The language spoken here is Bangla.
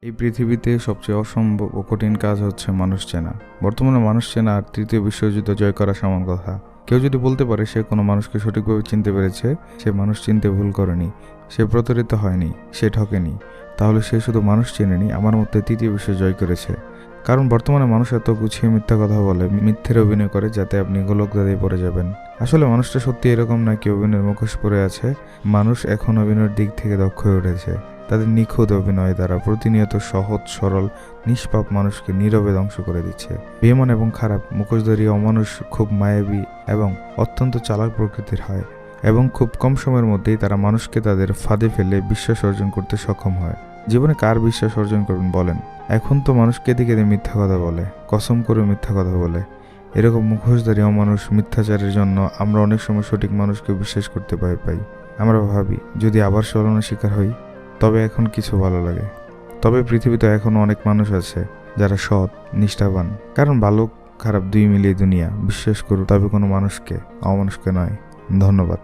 এই পৃথিবীতে সবচেয়ে অসম্ভব ও কঠিন কাজ হচ্ছে মানুষ চেনা। বর্তমানে মানুষ চেনা আর তৃতীয় বিশ্বযুদ্ধ জয় করা সমান কথা। কেউ যদি বলতে পারে সে কোনো মানুষকে সঠিকভাবে চিনতে পেরেছে, সে মানুষ চিনতে ভুল করেনি, সে প্রতারিত হয়নি, সে ঠকেনি, তাহলে সে শুধু মানুষ চেনেনি, আমার মধ্যে তৃতীয় বিশ্ব জয় করেছে। কারণ বর্তমানে মানুষ এত গুছিয়ে মিথ্যা কথা বলে, মিথ্যের অভিনয় করে, যাতে আপনি গোলকধাঁধায় পড়ে যাবেন। আসলে মানুষটা সত্যি এরকম না কি অভিনয়ের মুখোশ পরে আছে। মানুষ এখন অভিনয়ের দিক থেকে দক্ষ হয়ে উঠেছে। তাদের নিখুঁত অভিনয় দ্বারা প্রতিনিয়ত সহজ সরল নিষ্পাপ মানুষকে নীরবে ধ্বংস করে দিচ্ছে। বেঈমান এবং খারাপ মুখোশধারী অমানুষ খুব মায়াবী এবং অত্যন্ত চালাক প্রকৃতির হয়, এবং খুব কম সময়ের মধ্যেই তারা মানুষকে তাদের ফাঁদে ফেলে বিশ্বাস অর্জন করতে সক্ষম হয়। জীবনে কার বিশ্বাস অর্জন করবেন বলেন? এখন তো মানুষ কেঁদে কেঁদে মিথ্যা কথা বলে, কসম করে মিথ্যা কথা বলে। এরকম মুখোশধারী অমানুষ মিথ্যাচারের জন্য আমরা অনেক সময় সঠিক মানুষকে বিশ্বাস করতে ভয় পাই। আমরা ভাবি যদি আবার ছলনার শিকার হই, তবে এখন কিছু ভালো লাগে। তবে পৃথিবীতে এখনো অনেক মানুষ আছে যারা সৎ, নিষ্ঠাবান। কারণ ভালো খারাপ দুই মিলিয়ে দুনিয়া। বিশ্বাস করুন, তবে কোনো মানুষকে, অমানুষকে নয়। ধন্যবাদ।